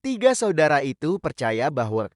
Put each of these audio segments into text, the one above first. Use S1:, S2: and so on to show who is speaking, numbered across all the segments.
S1: Ketiga saudara itu percaya bahwa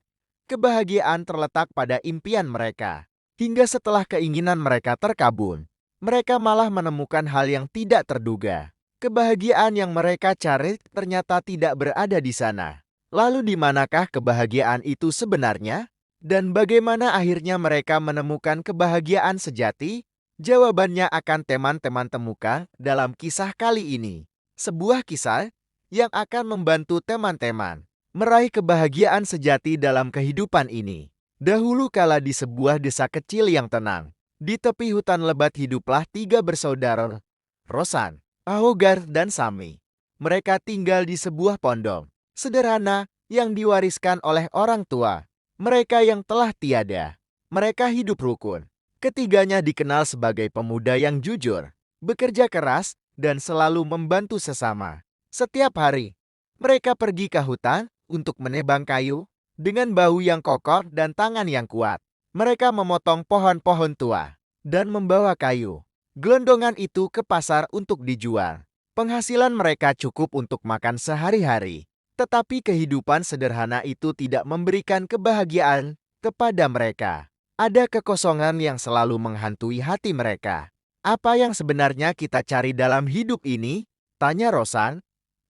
S1: kebahagiaan terletak pada impian mereka. Hingga setelah keinginan mereka terkabul, mereka malah menemukan hal yang tidak terduga. Kebahagiaan yang mereka cari ternyata tidak berada di sana. Lalu di manakah kebahagiaan itu sebenarnya? Dan bagaimana akhirnya mereka menemukan kebahagiaan sejati? Jawabannya akan teman-teman temukan dalam kisah kali ini. Sebuah kisah yang akan membantu teman-teman meraih kebahagiaan sejati dalam kehidupan ini. Dahulu kala di sebuah desa kecil yang tenang, di tepi hutan lebat hiduplah tiga bersaudara, Rosan, Ahogar, dan Sami. Mereka tinggal di sebuah pondok sederhana yang diwariskan oleh orang tua mereka yang telah tiada. Mereka hidup rukun. Ketiganya dikenal sebagai pemuda yang jujur, bekerja keras, dan selalu membantu sesama. Setiap hari, mereka pergi ke hutan untuk menebang kayu dengan bahu yang kokoh dan tangan yang kuat. Mereka memotong pohon-pohon tua dan membawa kayu gelondongan itu ke pasar untuk dijual. Penghasilan mereka cukup untuk makan sehari-hari. Tetapi kehidupan sederhana itu tidak memberikan kebahagiaan kepada mereka. Ada kekosongan yang selalu menghantui hati mereka. Apa yang sebenarnya kita cari dalam hidup ini? Tanya Rosan.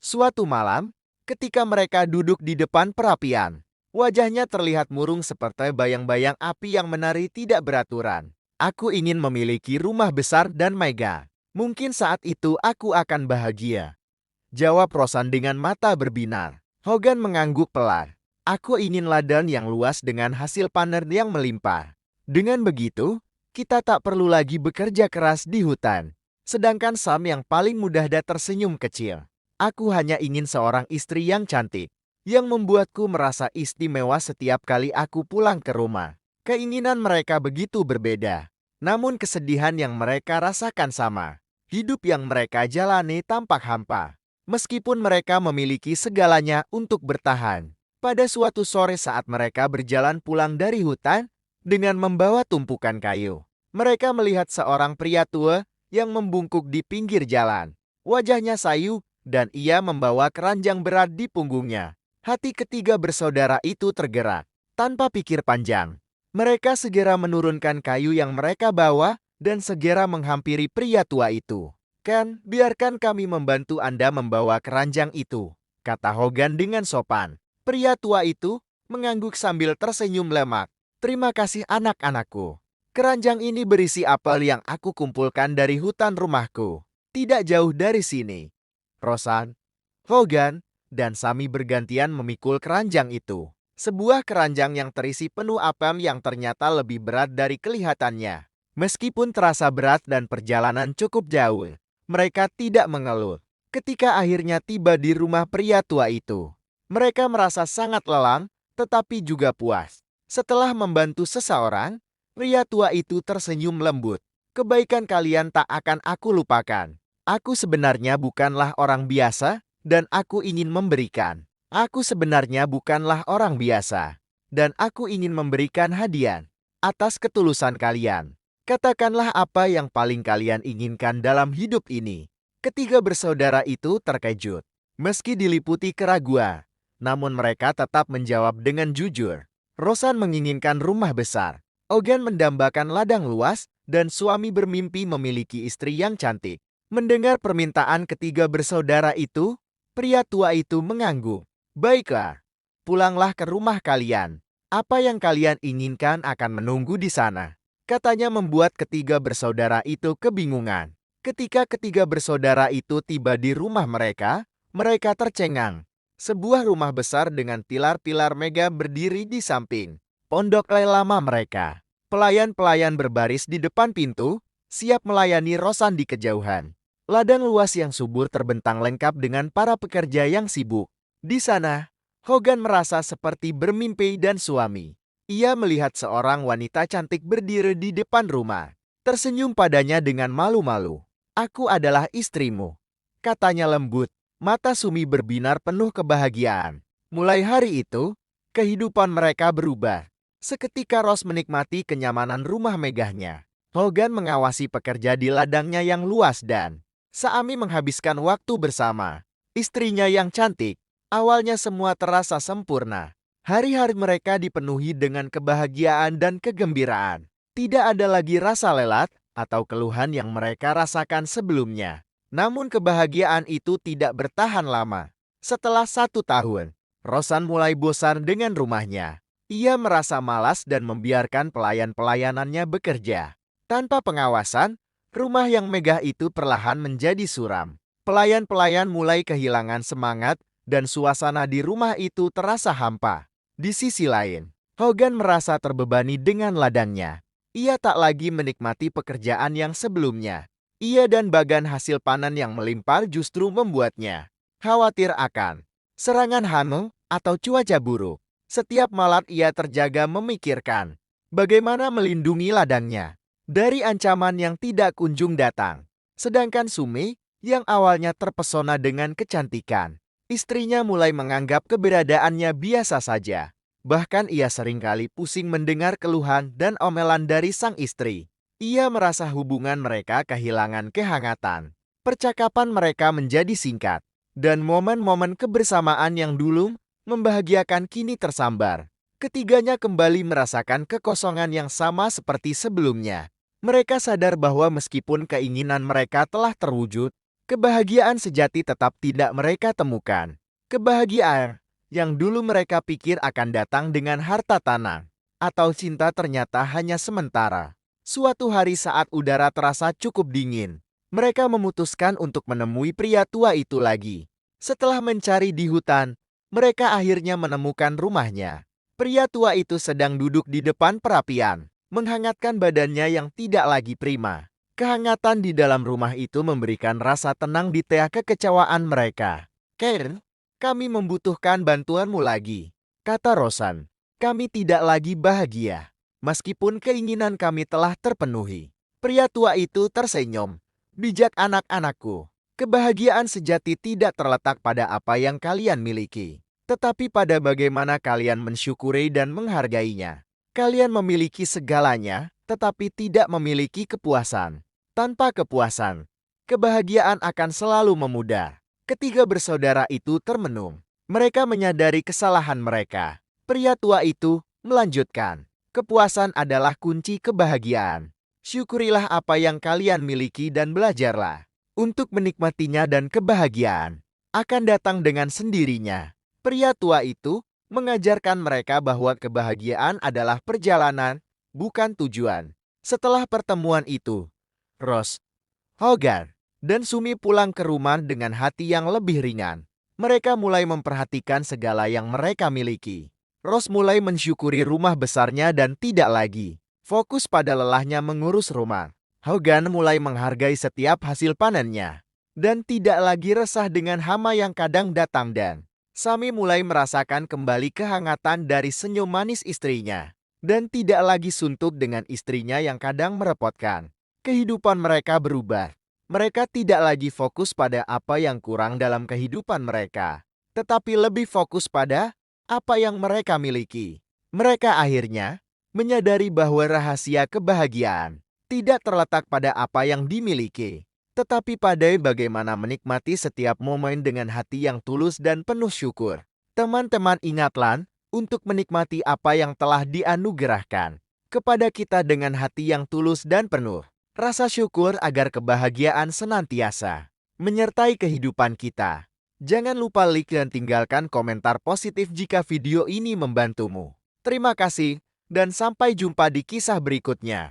S1: Suatu malam, ketika mereka duduk di depan perapian, wajahnya terlihat murung seperti bayang-bayang api yang menari tidak beraturan. Aku ingin memiliki rumah besar dan megah. Mungkin saat itu aku akan bahagia. Jawab Rosan dengan mata berbinar. Hogan mengangguk pelan. Aku ingin ladang yang luas dengan hasil panen yang melimpah. Dengan begitu, kita tak perlu lagi bekerja keras di hutan. Sedangkan Sam yang paling mudah tersenyum kecil. Aku hanya ingin seorang istri yang cantik, yang membuatku merasa istimewa setiap kali aku pulang ke rumah. Keinginan mereka begitu berbeda. Namun kesedihan yang mereka rasakan sama. Hidup yang mereka jalani tampak hampa. Meskipun mereka memiliki segalanya untuk bertahan. Pada suatu sore saat mereka berjalan pulang dari hutan dengan membawa tumpukan kayu, mereka melihat seorang pria tua yang membungkuk di pinggir jalan. Wajahnya sayu dan ia membawa keranjang berat di punggungnya. Hati ketiga bersaudara itu tergerak. Tanpa pikir panjang, mereka segera menurunkan kayu yang mereka bawa dan segera menghampiri pria tua itu. Kan, biarkan kami membantu Anda membawa keranjang itu, kata Hogan dengan sopan. Pria tua itu mengangguk sambil tersenyum lemak. Terima kasih anak-anakku. Keranjang ini berisi apel yang aku kumpulkan dari hutan rumahku. Tidak jauh dari sini. Rosan, Hogan, dan Sami bergantian memikul keranjang itu. Sebuah keranjang yang terisi penuh apel yang ternyata lebih berat dari kelihatannya. Meskipun terasa berat dan perjalanan cukup jauh, mereka tidak mengeluh. Ketika akhirnya tiba di rumah pria tua itu, mereka merasa sangat lelah, tetapi juga puas. Setelah membantu seseorang, pria tua itu tersenyum lembut. Kebaikan kalian tak akan aku lupakan. Aku sebenarnya bukanlah orang biasa, dan aku ingin memberikan. Aku sebenarnya bukanlah orang biasa, dan aku ingin memberikan hadiah atas ketulusan kalian. Katakanlah apa yang paling kalian inginkan dalam hidup ini. Ketiga bersaudara itu terkejut. Meski diliputi keraguan, namun mereka tetap menjawab dengan jujur. Rosan menginginkan rumah besar. Ogan mendambakan ladang luas, dan suami bermimpi memiliki istri yang cantik. Mendengar permintaan ketiga bersaudara itu, pria tua itu mengangguk. Baiklah, pulanglah ke rumah kalian. Apa yang kalian inginkan akan menunggu di sana. Katanya membuat ketiga bersaudara itu kebingungan. Ketika ketiga bersaudara itu tiba di rumah mereka, mereka tercengang. Sebuah rumah besar dengan pilar-pilar megah berdiri di samping pondok lama mereka. Pelayan-pelayan berbaris di depan pintu, siap melayani Rosan di kejauhan. Ladang luas yang subur terbentang lengkap dengan para pekerja yang sibuk. Di sana, Hogan merasa seperti bermimpi dan suami. Ia melihat seorang wanita cantik berdiri di depan rumah. Tersenyum padanya dengan malu-malu. Aku adalah istrimu, katanya lembut. Mata Sumi berbinar penuh kebahagiaan. Mulai hari itu, kehidupan mereka berubah. Seketika Ros menikmati kenyamanan rumah megahnya. Hogan mengawasi pekerja di ladangnya yang luas dan Saami menghabiskan waktu bersama istrinya yang cantik. Awalnya semua terasa sempurna. Hari-hari mereka dipenuhi dengan kebahagiaan dan kegembiraan. Tidak ada lagi rasa lelah atau keluhan yang mereka rasakan sebelumnya. Namun kebahagiaan itu tidak bertahan lama. Setelah 1 tahun, Rosan mulai bosan dengan rumahnya. Ia merasa malas dan membiarkan pelayan-pelayanannya bekerja. Tanpa pengawasan, rumah yang megah itu perlahan menjadi suram. Pelayan-pelayan mulai kehilangan semangat dan suasana di rumah itu terasa hampa. Di sisi lain, Hogan merasa terbebani dengan ladangnya. Ia tak lagi menikmati pekerjaan yang sebelumnya. Ia dan bagan hasil panen yang melimpah justru membuatnya khawatir akan serangan hama atau cuaca buruk. Setiap malam ia terjaga memikirkan bagaimana melindungi ladangnya dari ancaman yang tidak kunjung datang. Sedangkan Sumi yang awalnya terpesona dengan kecantikan, istrinya mulai menganggap keberadaannya biasa saja. Bahkan ia seringkali pusing mendengar keluhan dan omelan dari sang istri. Ia merasa hubungan mereka kehilangan kehangatan. Percakapan mereka menjadi singkat, dan momen-momen kebersamaan yang dulu membahagiakan kini tersambar. Ketiganya kembali merasakan kekosongan yang sama seperti sebelumnya. Mereka sadar bahwa meskipun keinginan mereka telah terwujud, kebahagiaan sejati tetap tidak mereka temukan. Kebahagiaan yang dulu mereka pikir akan datang dengan harta tanah atau cinta ternyata hanya sementara. Suatu hari saat udara terasa cukup dingin, mereka memutuskan untuk menemui pria tua itu lagi. Setelah mencari di hutan, mereka akhirnya menemukan rumahnya. Pria tua itu sedang duduk di depan perapian, menghangatkan badannya yang tidak lagi prima. Kehangatan di dalam rumah itu memberikan rasa tenang di tengah kekecewaan mereka. "Karen, kami membutuhkan bantuanmu lagi," kata Rosan. "Kami tidak lagi bahagia, meskipun keinginan kami telah terpenuhi." Pria tua itu tersenyum. "Bijak anak-anakku, kebahagiaan sejati tidak terletak pada apa yang kalian miliki, tetapi pada bagaimana kalian mensyukuri dan menghargainya. Kalian memiliki segalanya, tetapi tidak memiliki kepuasan. Tanpa kepuasan, kebahagiaan akan selalu memudar." Ketiga bersaudara itu termenung. Mereka menyadari kesalahan mereka. Pria tua itu melanjutkan, "Kepuasan adalah kunci kebahagiaan. Syukurilah apa yang kalian miliki dan belajarlah untuk menikmatinya dan kebahagiaan akan datang dengan sendirinya." Pria tua itu mengajarkan mereka bahwa kebahagiaan adalah perjalanan, bukan tujuan. Setelah pertemuan itu, Ross, Hogan, dan Sumi pulang ke rumah dengan hati yang lebih ringan. Mereka mulai memperhatikan segala yang mereka miliki. Ross mulai mensyukuri rumah besarnya dan tidak lagi fokus pada lelahnya mengurus rumah. Hogan mulai menghargai setiap hasil panennya dan tidak lagi resah dengan hama yang kadang datang, dan Sami mulai merasakan kembali kehangatan dari senyum manis istrinya dan tidak lagi suntuk dengan istrinya yang kadang merepotkan. Kehidupan mereka berubah. Mereka tidak lagi fokus pada apa yang kurang dalam kehidupan mereka, tetapi lebih fokus pada apa yang mereka miliki. Mereka akhirnya menyadari bahwa rahasia kebahagiaan tidak terletak pada apa yang dimiliki, tetapi pada bagaimana menikmati setiap momen dengan hati yang tulus dan penuh syukur. Teman-teman, ingatlah untuk menikmati apa yang telah dianugerahkan kepada kita dengan hati yang tulus dan penuh rasa syukur agar kebahagiaan senantiasa menyertai kehidupan kita. Jangan lupa like dan tinggalkan komentar positif jika video ini membantumu. Terima kasih dan sampai jumpa di kisah berikutnya.